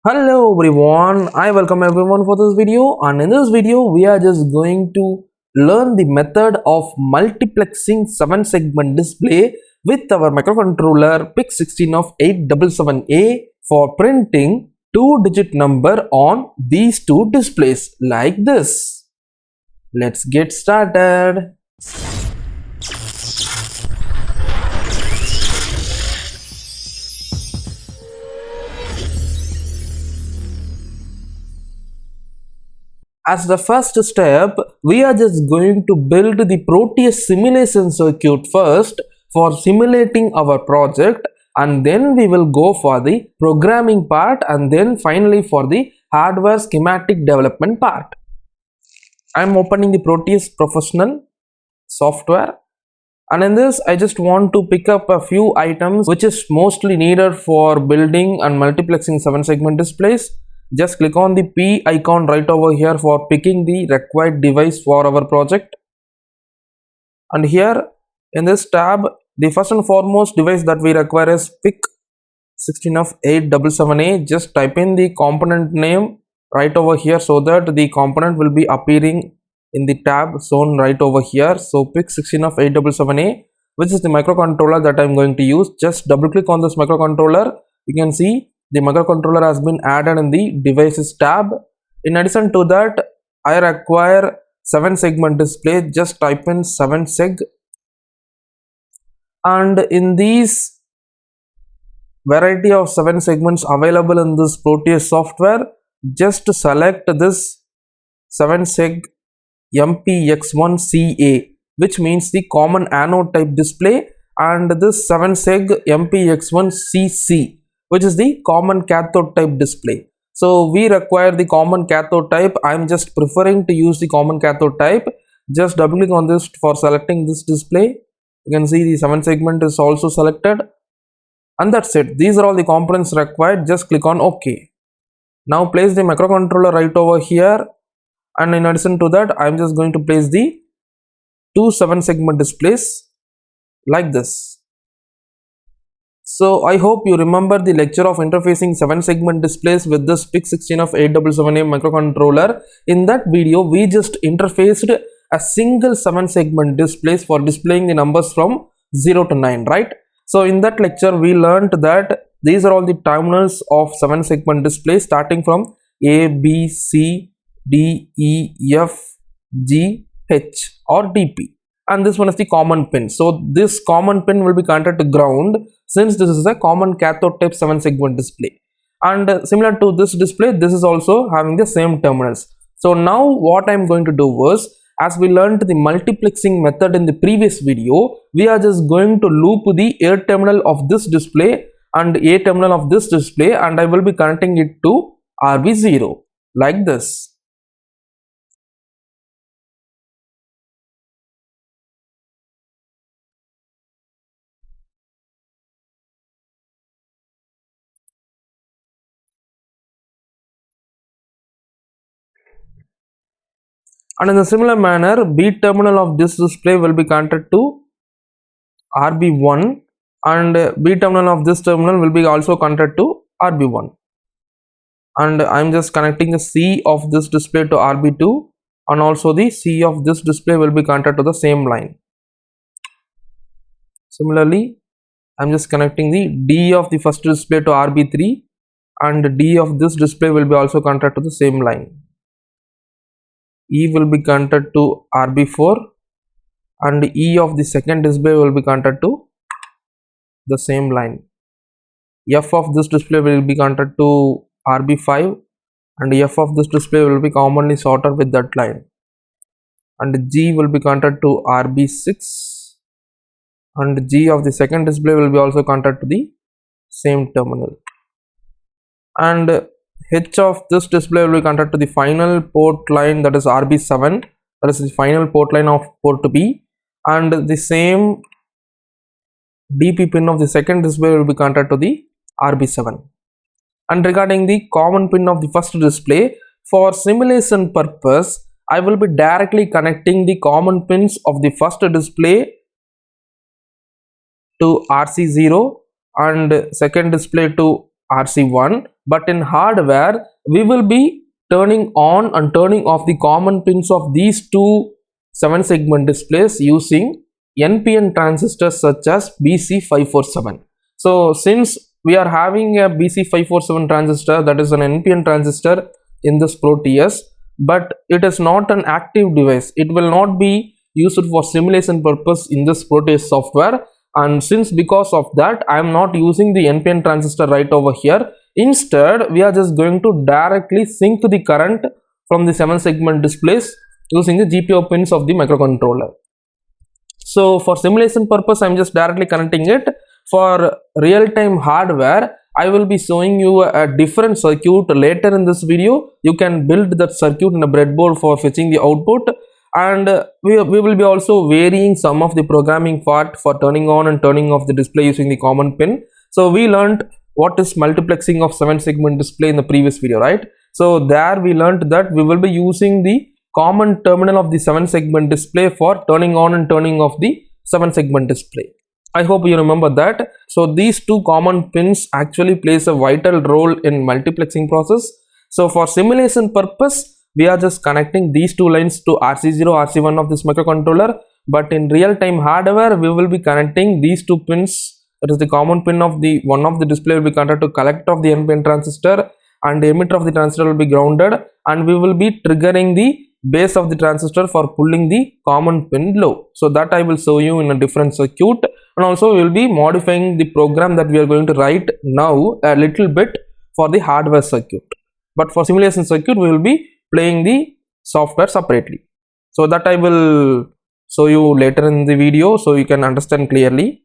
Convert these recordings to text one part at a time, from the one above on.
Hello everyone, I welcome everyone for this video, and in this video we are just going to learn the method of multiplexing 7-segment display with our microcontroller PIC16F877A for printing 2-digit number on these two displays like this. Let's get started. As the first step, we are just going to build the Proteus simulation circuit first for simulating our project, and then we will go for the programming part, and then finally for the hardware schematic development part. I am opening the Proteus professional software, and in this I just want to pick up a few items which is mostly needed for building and multiplexing 7-segment displays. Just click on the P icon right over here for picking the required device for our project. And here in this tab, the first and foremost device that we require is PIC16F877A. Just type in the component name right over here so that the component will be appearing in the tab shown right over here. So PIC16F877A, which is the microcontroller that I am going to use. Just double click on this microcontroller. You can see the microcontroller has been added in the devices tab. In addition to that, I require 7-segment display. Just type in 7seg, and in these variety of 7 segments available in this Proteus software, just select this 7seg MPX1CA, which means the common anode type display, and this 7seg MPX1CC, which is the common cathode type display. So we require the common cathode type. I am just preferring to use the common cathode type. Just double click on this for selecting this display. You can see the 7-segment is also selected, and that's it. These are all the components required. Just click on OK. Now place the microcontroller right over here, and in addition to that, I am just going to place the two 7-segment displays like this. So I hope you remember the lecture of interfacing 7-segment displays with this PIC16F877A microcontroller. In that video, we just interfaced a single 7-segment displays for displaying the numbers from 0 to 9, right? So in that lecture, we learned that these are all the terminals of 7-segment displays starting from A, B, C, D, E, F, G, H or DP. And this one is the common pin. So this common pin will be connected to ground, since this is a common cathode type 7-segment display. And similar to this display, this is also having the same terminals. So now what I am going to do was, as we learned the multiplexing method in the previous video, we are just going to loop the A terminal of this display and A terminal of this display, and I will be connecting it to RB0 like this. And in a similar manner, B terminal of this display will be connected to RB1, and B terminal of this terminal will be also connected to RB1. And I am just connecting the C of this display to RB2, and also the C of this display will be connected to the same line. Similarly, I am just connecting the D of the first display to RB3, and D of this display will be also connected to the same line. E will be connected to RB4, and E of the second display will be connected to the same line. F of this display will be connected to RB5, and F of this display will be commonly sorted with that line. And G will be connected to RB6, and G of the second display will be also connected to the same terminal. And H of this display will be connected to the final port line, that is RB7, that is the final port line of port B, and the same DP pin of the second display will be connected to the RB7. And regarding the common pin of the first display, for simulation purpose, I will be directly connecting the common pins of the first display to RC0 and second display to RC1, but in hardware we will be turning on and turning off the common pins of these two 7-segment displays using NPN transistors such as BC547. So since we are having a BC547 transistor, that is an NPN transistor in this Proteus, but it is not an active device. It will not be used for simulation purpose in this Proteus software, and since because of that I am not using the NPN transistor right over here. Instead we are just going to directly sync the current from the 7-segment displays using the GPIO pins of the microcontroller. So for simulation purpose I am just directly connecting it. For real-time hardware I will be showing you a different circuit later in this video. You can build that circuit in a breadboard for fetching the output, and we will be also varying some of the programming part for turning on and turning off the display using the common pin. So we learned what is multiplexing of 7-segment display in the previous video, right? So there we learned that we will be using the common terminal of the 7-segment display for turning on and turning off the 7-segment display. I hope you remember that. So these two common pins actually plays a vital role in multiplexing process. So for simulation purpose we are just connecting these two lines to RC0, RC1 of this microcontroller, but in real-time hardware we will be connecting these two pins. That is the common pin of the one of the display will be connected to collector of the NPN transistor, and the emitter of the transistor will be grounded, and we will be triggering the base of the transistor for pulling the common pin low. So that I will show you in a different circuit, and also we will be modifying the program that we are going to write now a little bit for the hardware circuit, but for simulation circuit we will be playing the software separately. So that I will show you later in the video so you can understand clearly.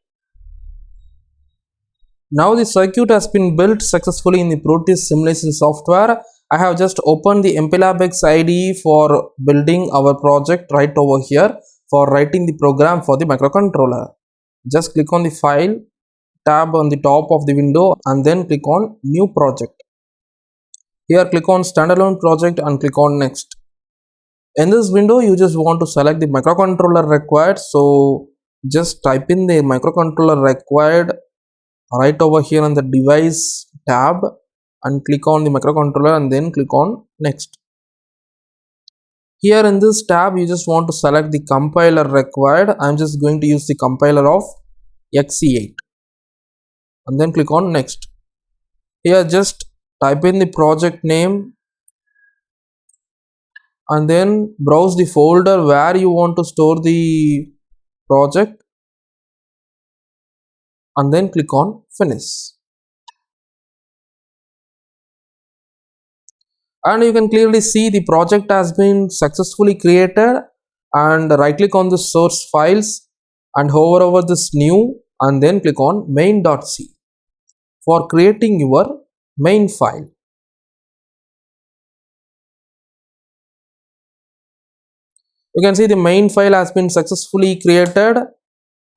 Now the circuit has been built successfully in the Proteus simulation software. I have just opened the MPLAB X IDE for building our project right over here for writing the program for the microcontroller. Just click on the file tab on the top of the window and then click on new project. Here click on standalone project and click on next. In this window you just want to select the microcontroller required, so just type in the microcontroller required right over here on the device tab and click on the microcontroller and then click on next. Here in this tab you just want to select the compiler required. I am just going to use the compiler of XC8 and then click on next. Here just type in the project name and then browse the folder where you want to store the project and then click on finish. And you can clearly see the project has been successfully created, and right click on the source files and hover over this new and then click on main.c for creating your main file. You can see the main file has been successfully created,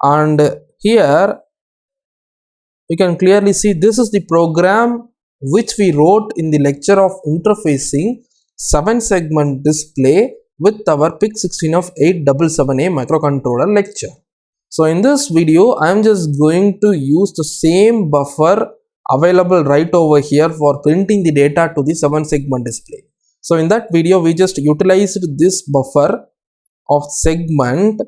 and here you can clearly see this is the program which we wrote in the lecture of interfacing 7-segment display with our PIC16F877A microcontroller lecture. So in this video I am just going to use the same buffer available right over here for printing the data to the 7-segment display. So in that video we just utilized this buffer of segment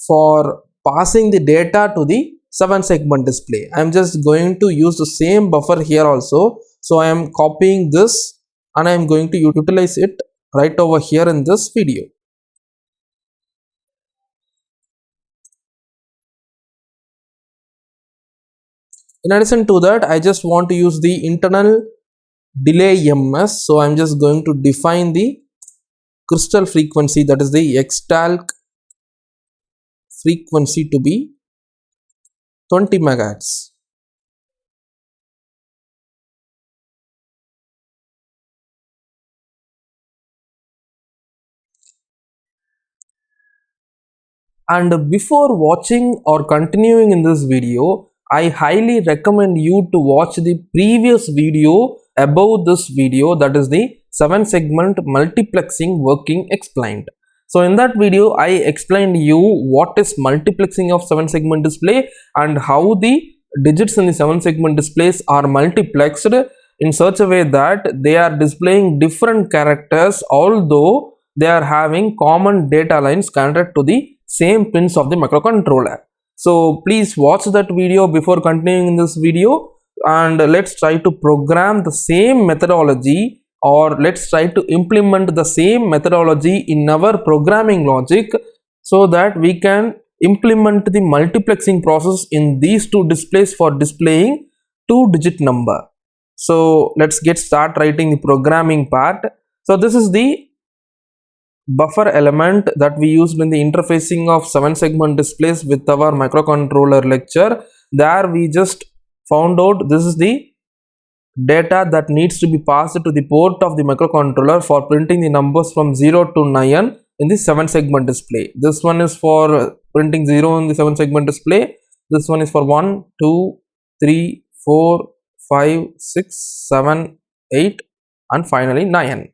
for passing the data to the 7-segment display. I am just going to use the same buffer here also. So I am copying this and I am going to utilize it right over here in this video. In addition to that, I just want to use the internal delay ms. So I am just going to define the crystal frequency, that is the Xtalk frequency, to be 20 megahertz. And before watching or continuing in this video, I highly recommend you to watch the previous video above this video, that is the 7-segment multiplexing working explained. So in that video I explained you what is multiplexing of 7-segment display and how the digits in the 7-segment displays are multiplexed in such a way that they are displaying different characters, although they are having common data lines connected to the same pins of the microcontroller. So please watch that video before continuing this video, and let's try to program the same methodology, or let's try to implement the same methodology in our programming logic, so that we can implement the multiplexing process in these two displays for displaying 2-digit number. So let's get start writing the programming part. So this is the buffer element that we used in the interfacing of 7-segment displays with our microcontroller lecture. There we just found out this is the data that needs to be passed to the port of the microcontroller for printing the numbers from 0 to 9 in the 7-segment display. This one is for printing 0 in the 7-segment display. This one is for 1, 2, 3, 4, 5, 6, 7, 8 and finally 9.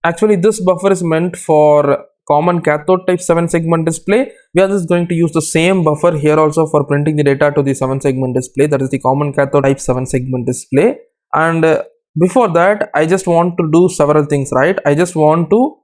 Actually, this buffer is meant for common cathode type 7-segment display. We are just going to use the same buffer here also for printing the data to the 7-segment display, that is the common cathode type 7-segment display. And before that, I just want to do several things, right? I just want to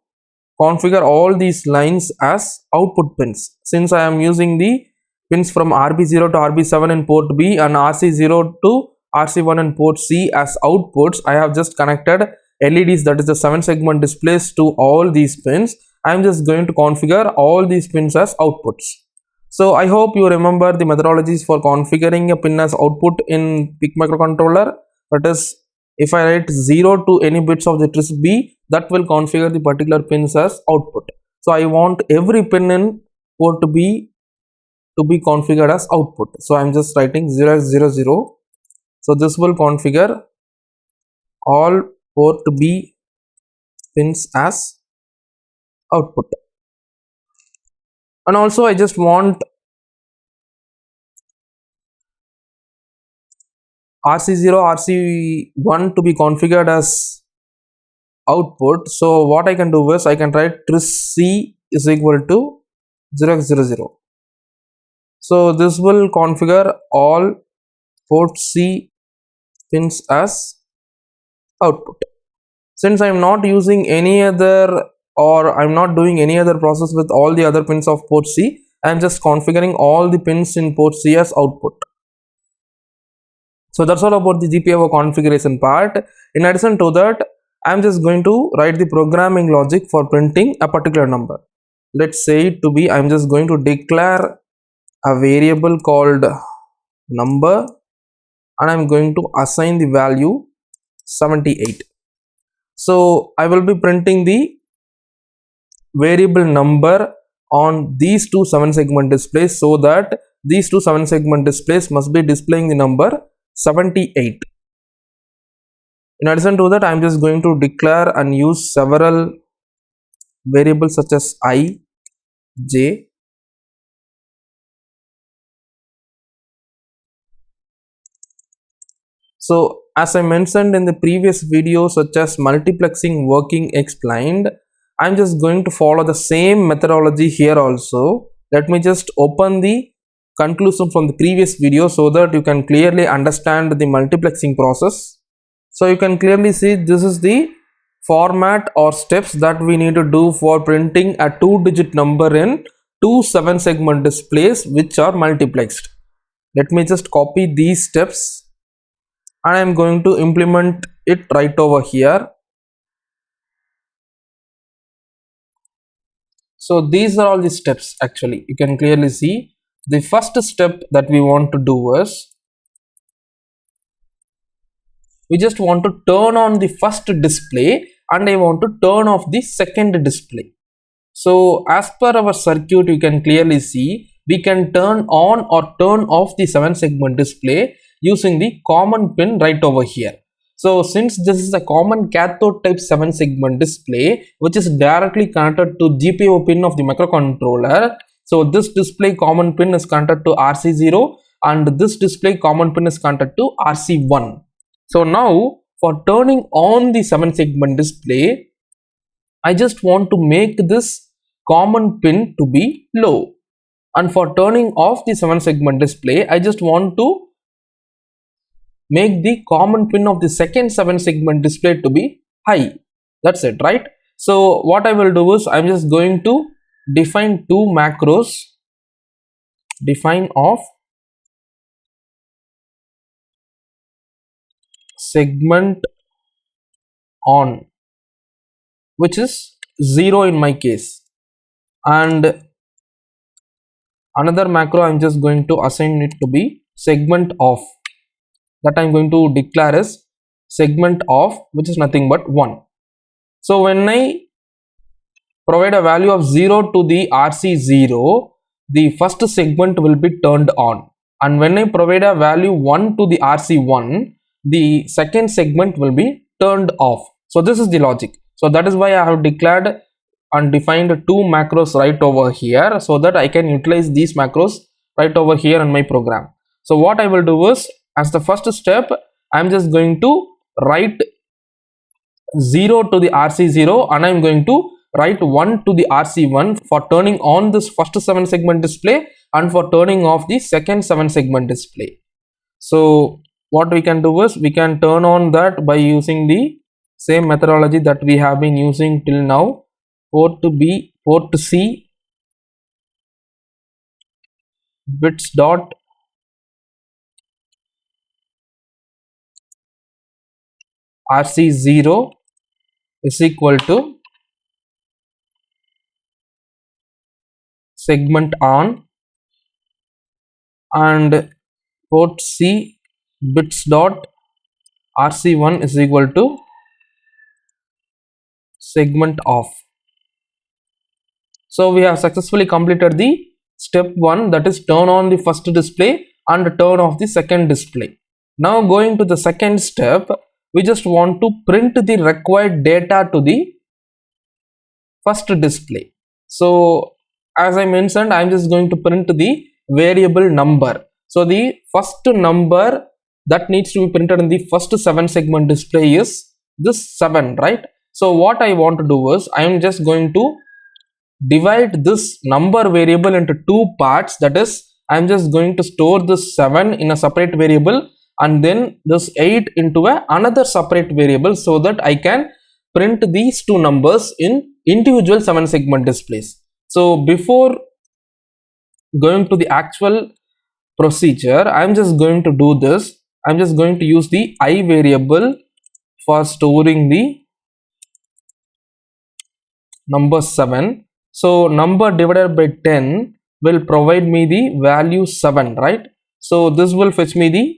configure all these lines as output pins. Since I am using the pins from RB0 to RB7 in port B and RC0 to RC1 in port C as outputs, I have just connected LEDs, that is the 7-segment displays, to all these pins. I am just going to configure all these pins as outputs. So I hope you remember the methodologies for configuring a pin as output in PIC microcontroller. That is, if I write 0 to any bits of the address B, that will configure the particular pins as output. So I want every pin in port B to be configured as output. So I am just writing 0 0 0. So this will configure all port B pins as output. And also I just want RC0, RC1 to be configured as output. So what I can do is I can write tris_c is equal to 0 0 0. So this will configure all port C pins as output. Since I am not using any other, or I am not doing any other process with all the other pins of port C, I am just configuring all the pins in port C as output. So that's all about the GPIO configuration part. In addition to that, I am just going to write the programming logic for printing a particular number. Let's say it to be, I am just going to declare a variable called number and I am going to assign the value 78. So I will be printing the variable number on these two 7-segment displays, so that these two 7-segment displays must be displaying the number 78. In addition to that, I am just going to declare and use several variables such as I, J, so as I mentioned in the previous video, such as multiplexing working explained, I am just going to follow the same methodology here also. Let me just open the conclusion from the previous video so that you can clearly understand the multiplexing process. So you can clearly see this is the format or steps that we need to do for printing a 2-digit number in two 7-segment displays which are multiplexed. Let me just copy these steps and I am going to implement it right over here. So these are all the steps. Actually, you can clearly see the first step that we want to do is we just want to turn on the first display and I want to turn off the second display. So as per our circuit, you can clearly see we can turn on or turn off the 7-segment display using the common pin right over here. So since this is a common cathode type 7-segment display which is directly connected to GPIO pin of the microcontroller, so this display common pin is connected to RC0 and this display common pin is connected to RC1. So now for turning on the 7-segment display, I just want to make this common pin to be low, and for turning off the 7-segment display, I just want to make the common pin of the second 7-segment display to be high. That's it, right? So what I will do is I'm just going to define two macros. Define of segment on, which is 0 in my case, and another macro I'm just going to assign it to be segment off, that I'm going to declare as segment off, which is nothing but 1. So when I provide a value of 0 to the RC0, the first segment will be turned on, and when I provide a value 1 to the RC1, the second segment will be turned off. So this is the logic. So that is why I have declared and defined two macros right over here, so that I can utilize these macros right over here in my program. So what I will do is, as the first step, I am just going to write 0 to the RC0 and I am going to write 1 to the RC1 for turning on this first 7-segment display and for turning off the second 7-segment display. So what we can do is we can turn on that by using the same methodology that we have been using till now. Port B, port C, bits dot RC0 is equal to segment on, and port C bits dot RC1 is equal to segment off. So we have successfully completed the step 1, that is turn on the first display and turn off the second display. Now going to the second step, we just want to print the required data to the first display. So as I mentioned, I am just going to print the variable number. So the first number that needs to be printed in the first 7-segment display is this 7, right? So what I want to do is I am just going to divide this number variable into two parts. That is, I am just going to store this 7 in a separate variable and then this 8 into another separate variable, so that I can print these two numbers in individual 7-segment displays. So before going to the actual procedure, I am just going to do this. I am just going to use the I variable for storing the number 7. So number divided by 10 will provide me the value 7, right? So this will fetch me the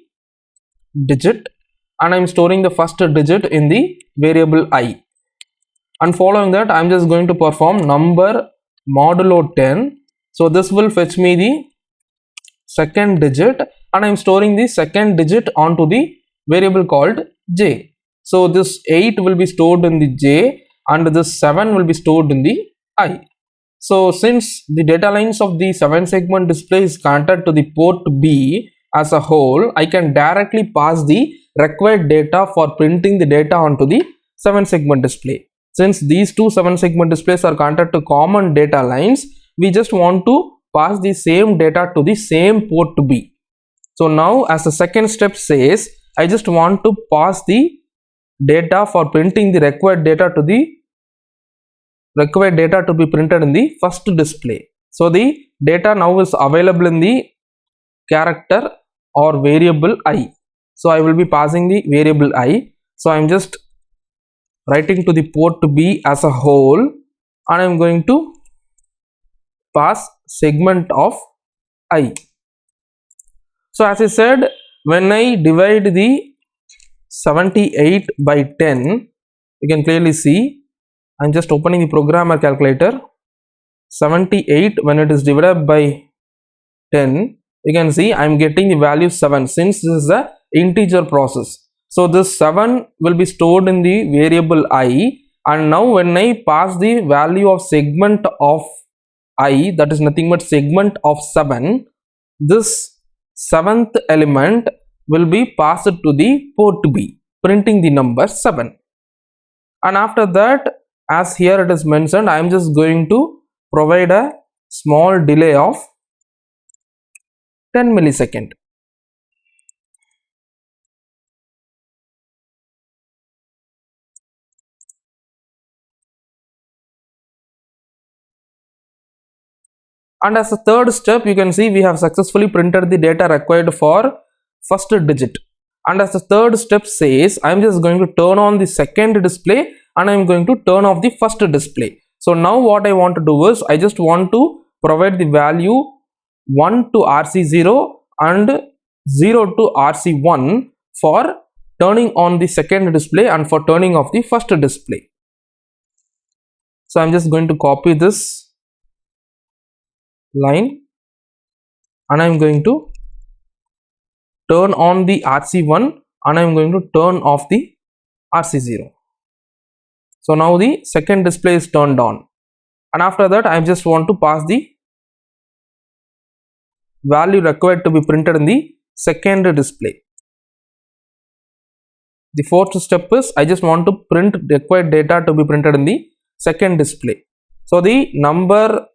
digit, and I am storing the first digit in the variable I. And following that, I am just going to perform number modulo 10. So this will fetch me the second digit, and I am storing the second digit onto the variable called J. So this 8 will be stored in the J and this 7 will be stored in the I. So since the data lines of the 7-segment display is connected to the port B as a whole, I can directly pass the required data for printing the data onto the 7-segment display. Since these two 7-segment displays are connected to common data lines, we just want to pass the same data to the same port B. So now, as the second step says, I just want to pass the data for printing the required data to be printed in the first display. So the data now is available in the character or variable I. So I will be passing the variable I. So I am just writing to the port B as a whole, and I am going to pass segment of I. So as I said, when I divide the 78 by 10, you can clearly see, I am just opening the programmer calculator. 78 when it is divided by 10, you can see I am getting the value 7, since this is a integer process. So this 7 will be stored in the variable I, and now when I pass the value of segment of I, that is nothing but segment of 7, this 7th element will be passed to the port B, printing the number 7. And after that, as here it is mentioned, I am just going to provide a small delay of 10 millisecond. And as a third step, you can see we have successfully printed the data required for first digit. And as the third step says, I am just going to turn on the second display and I am going to turn off the first display. So now what I want to do is, I just want to provide the value 1 to RC0 and 0 to RC1 for turning on the second display and for turning off the first display. So I'm just going to copy this line and I'm going to turn on the RC1 and I'm going to turn off the RC0. So now the second display is turned on, and after that I just want to pass the value required to be printed in the second display. The fourth step is, I just want to print required data to be printed in the second display. So the number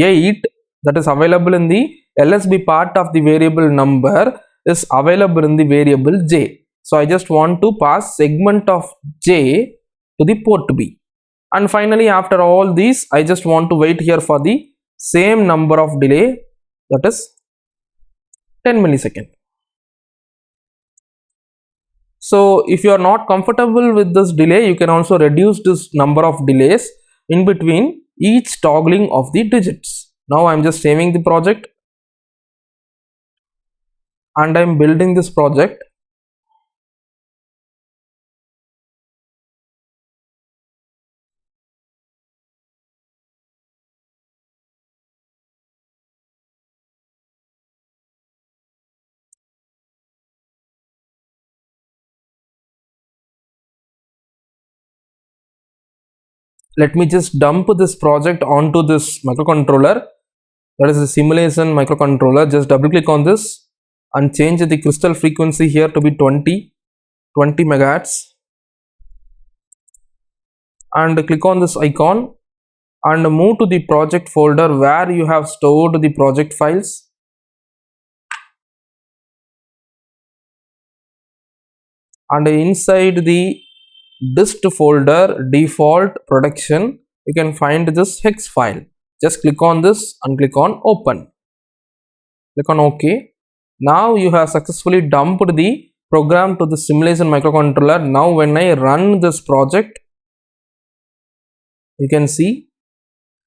8 that is available in the LSB part of the variable number is available in the variable j. So I just want to pass segment of j to the port B. And finally, after all these, I just want to wait here for the same number of delay, that is 10 milliseconds. So if you are not comfortable with this delay, you can also reduce this number of delays in between each toggling of the digits. Now I am just saving the project and I am building this project. Let me just dump this project onto this microcontroller, that is a simulation microcontroller. Just double click on this and change the crystal frequency here to be 20 megahertz, and click on this icon and move to the project folder where you have stored the project files. And inside the dist folder default production, you can find this hex file. Just click on this and click on open. Click on OK. Now you have successfully dumped the program to the simulation microcontroller. Now when I run this project, you can see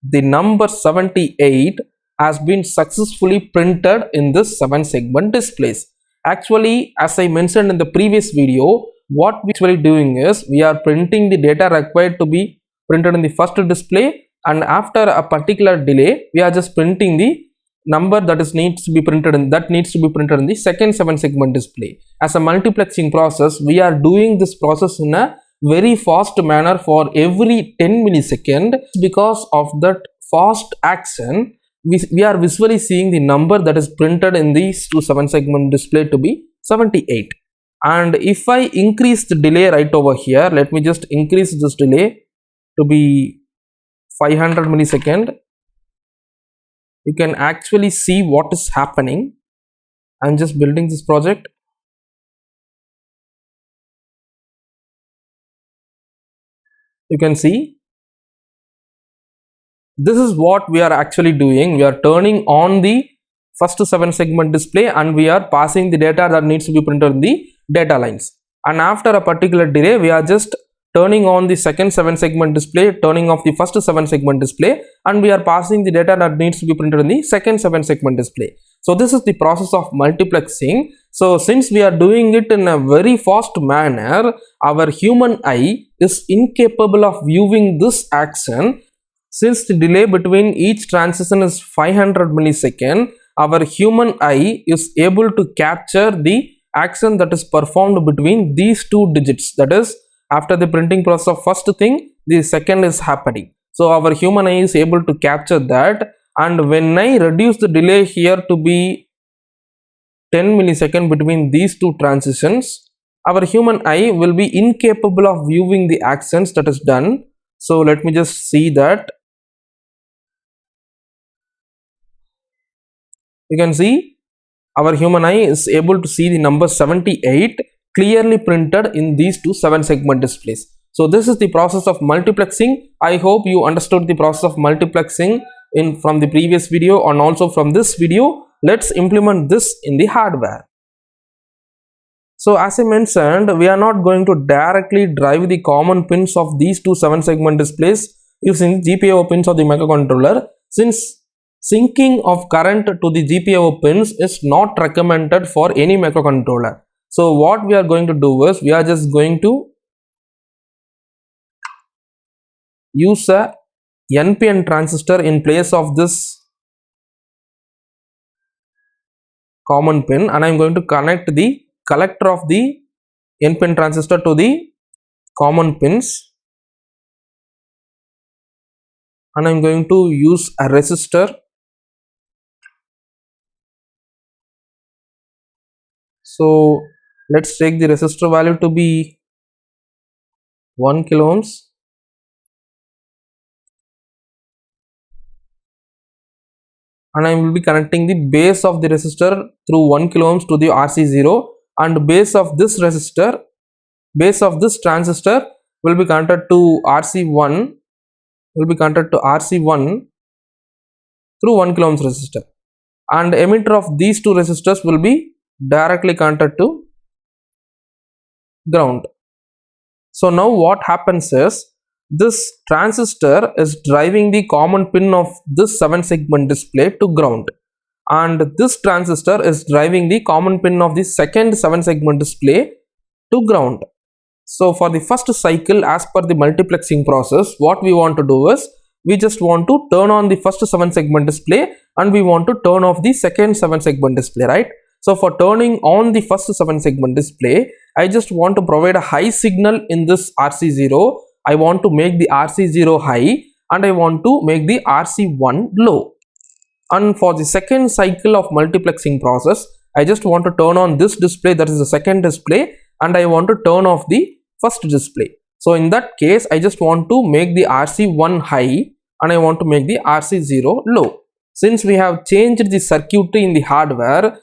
the number 78 has been successfully printed in this 7-segment displays. Actually, as I mentioned in the previous video, what we actually doing is, we are printing the data required to be printed in the first display, and after a particular delay we are just printing the number that needs to be printed in the second 7-segment display. As a multiplexing process, we are doing this process in a very fast manner for every 10 millisecond. Because of that fast action, we are visually seeing the number that is printed in these two 7-segment display to be 78. And if I increase the delay right over here, let me just increase this delay to be 500 millisecond. You can actually see what is happening. I'm just building this project. You can see this is what we are actually doing. We are turning on the first 7-segment display and we are passing the data that needs to be printed in the data lines. And after a particular delay, we are just turning on the second 7-segment display, turning off the first 7-segment display, and we are passing the data that needs to be printed in the second 7-segment display. So this is the process of multiplexing. So since we are doing it in a very fast manner, our human eye is incapable of viewing this action. Since the delay between each transition is 500 millisecond, our human eye is able to capture the action that is performed between these two digits. That is, after the printing process of first thing, the second is happening. So our human eye is able to capture that, and when I reduce the delay here to be 10 millisecond between these two transitions, our human eye will be incapable of viewing the actions that is done. So let me just see that. You can see our human eye is able to see the number 78 clearly printed in these two 7-segment displays. So this is the process of multiplexing. I hope you understood the process of multiplexing from the previous video and also from this video. Let's implement this in the hardware. So as I mentioned, we are not going to directly drive the common pins of these two 7-segment displays using GPIO pins of the microcontroller, since syncing of current to the GPIO pins is not recommended for any microcontroller. So what we are going to do is, we are just going to use a NPN transistor in place of this common pin, and I am going to connect the collector of the NPN transistor to the common pins, and I am going to use a resistor. So let's take the resistor value to be 1 kilo ohms, and I will be connecting the base of the resistor through 1 kilo ohms to the RC0, and base of this resistor, base of this transistor will be connected to RC1, through 1 kilo ohms resistor, and emitter of these two resistors will be directly connected to ground. So now what happens is, this transistor is driving the common pin of this 7-segment display to ground, and this transistor is driving the common pin of the second 7-segment display to ground. So for the first cycle, as per the multiplexing process, what we want to do is, we just want to turn on the first 7-segment display and we want to turn off the second 7-segment display, right? So for turning on the first 7-segment display, I just want to provide a high signal in this RC0. I want to make the RC0 high and I want to make the RC1 low. And for the second cycle of multiplexing process, I just want to turn on this display, that is the second display, and I want to turn off the first display. So in that case, I just want to make the RC1 high and I want to make the RC0 low. Since we have changed the circuitry in the hardware,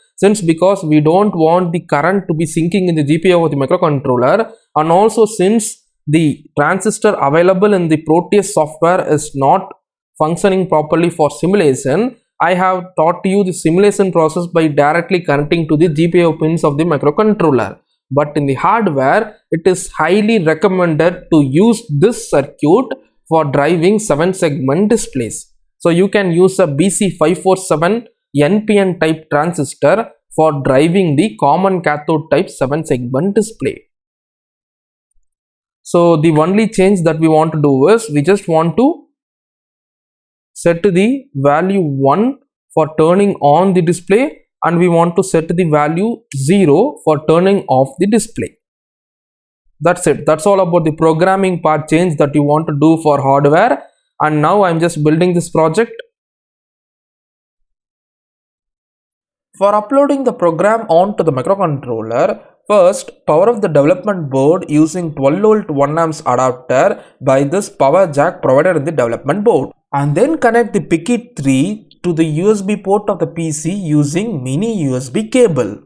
because we don't want the current to be syncing in the GPIO of the microcontroller, and also since the transistor available in the Proteus software is not functioning properly for simulation, I have taught you the simulation process by directly connecting to the GPIO pins of the microcontroller. But in the hardware, it is highly recommended to use this circuit for driving 7-segment displays. So you can use a BC547 NPN type transistor for driving the common cathode type 7-segment display. So the only change that we want to do is, we just want to set the value 1 for turning on the display, and we want to set the value 0 for turning off the display. That's it. That's all about the programming part change that you want to do for hardware. And now I'm just building this project. For uploading the program onto the microcontroller, first power off the development board using 12 volt 1 amps adapter by this power jack provided in the development board, and then connect the PIC3 to the USB port of the PC using mini USB cable.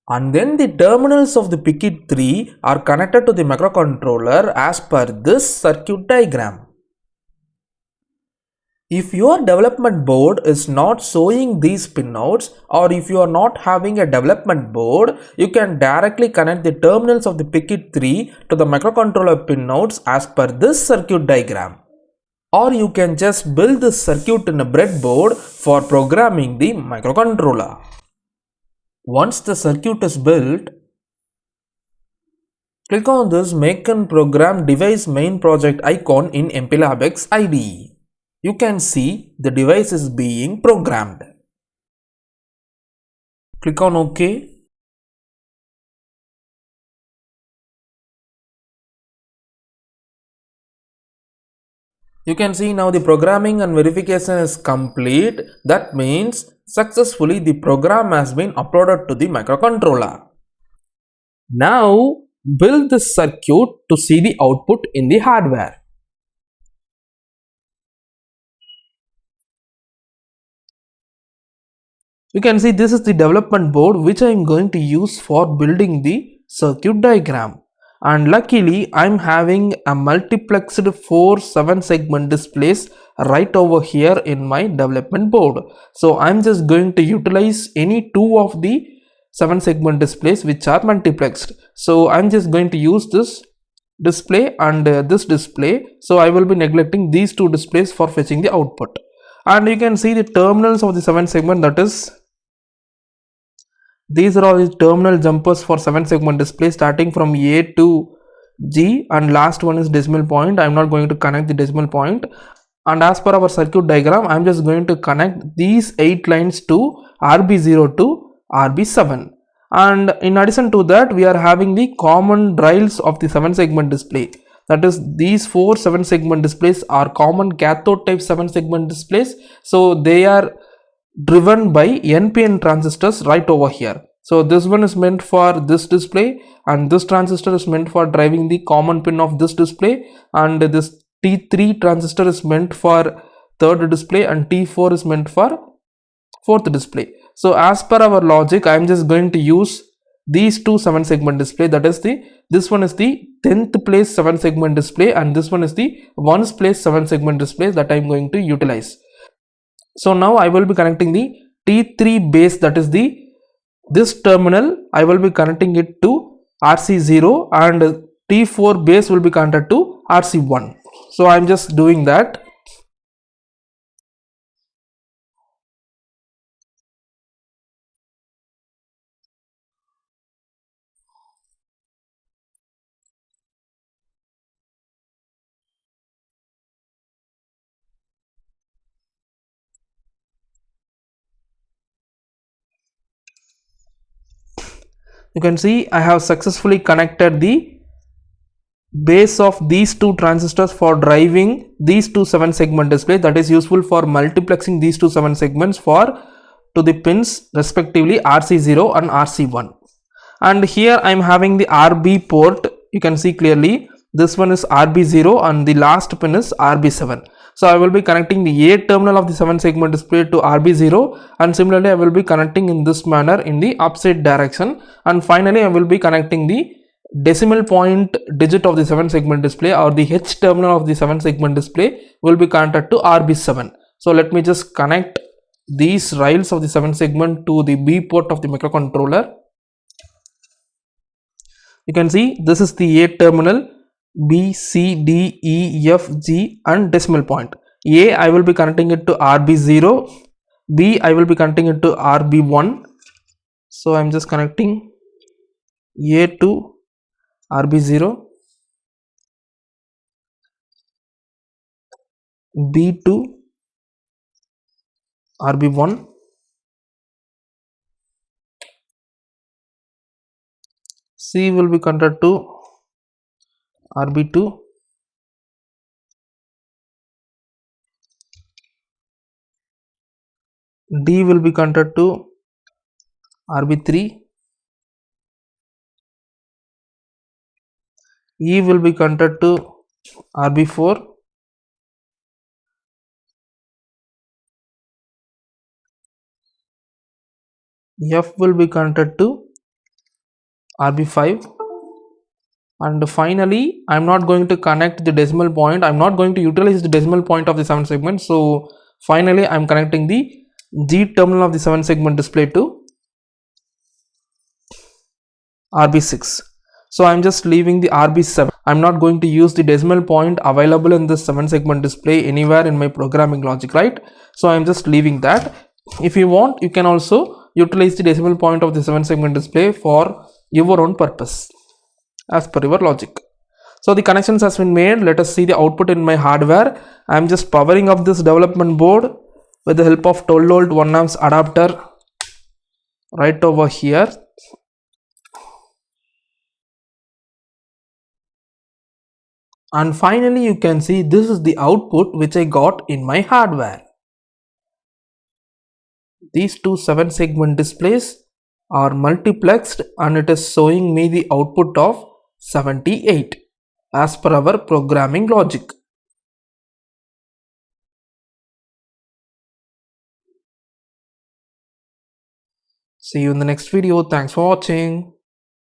And then the terminals of the PIC3 are connected to the microcontroller as per this circuit diagram. If your development board is not showing these pinouts, or if you are not having a development board, you can directly connect the terminals of the PIC3 to the microcontroller pinouts as per this circuit diagram. Or you can just build this circuit in a breadboard for programming the microcontroller. Once the circuit is built, click on this Make and Program Device Main Project icon in MPLAB X IDE. You can see the device is being programmed. Click on OK. You can see now the programming and verification is complete. That means successfully the program has been uploaded to the microcontroller. Now build this circuit to see the output in the hardware. You can see this is the development board which I am going to use for building the circuit diagram. and luckily I'm having a multiplexed 4 7-segment displays right over here in my development board. So I'm just going to utilize any two of the 7-segment displays which are multiplexed. So I'm just going to use this display and this display. So I will be neglecting these two displays for fetching the output. And you can see the terminals of the 7-segment, that is, these are all the terminal jumpers for 7-segment display starting from A to G, and last one is decimal point. I'm not going to connect the decimal point. And as per our circuit diagram, I'm just going to connect these 8 lines to RB0 to RB7. And in addition to that, we are having the common rails of the 7-segment display. That is, these 4 7-segment displays are common cathode type 7-segment displays. So they are driven by NPN transistors right over here. So this one is meant for this display, and this transistor is meant for driving the common pin of this display, and this T3 transistor is meant for third display, and T4 is meant for fourth display. So as per our logic, I am just going to use these two 7-segment display. That is, this one is the 10th place 7-segment display, and this one is the 1st place 7-segment display that I am going to utilize. So now I will be connecting the T3 base, that is this terminal, I will be connecting it to RC0, and T4 base will be connected to RC1. So I am just doing that. You can see I have successfully connected the base of these two transistors for driving these two 7-segment displays, that is useful for multiplexing these two 7 segments to the pins respectively RC0 and RC1. And here I am having the RB port. You can see clearly this one is RB0 and the last pin is RB7. So I will be connecting the A terminal of the 7-segment display to RB0, and similarly I will be connecting in this manner in the opposite direction, and finally I will be connecting the decimal point digit of the 7-segment display, or the H terminal of the 7-segment display will be connected to RB7. So let me just connect these rails of the 7-segment to the B port of the microcontroller. You can see this is the A terminal, B, C, D, E, F, G and decimal point. A, I will be connecting it to RB0, B, I will be connecting it to RB1. So I am just connecting A to RB0, B to RB1, C will be connected to RB2, D will be connected to RB3, E will be connected to RB4, F will be connected to RB5, and finally I am not going to connect the decimal point. I am not going to utilize the decimal point of the 7-segment. So finally I am connecting the G terminal of the 7-segment display to RB6. So I am just leaving the RB7. I am not going to use the decimal point available in this 7-segment display anywhere in my programming logic, right? So I am just leaving that. If you want, you can also utilize the decimal point of the 7-segment display for your own purpose as per your logic. So the connections has been made. Let us see the output in my hardware. I am just powering up this development board with the help of 12 volt 1 amps adapter right over here. And finally you can see this is the output which I got in my hardware. These two 7-segment displays are multiplexed and it is showing me the output of 78 as per our programming logic. See you in the next video. Thanks for watching.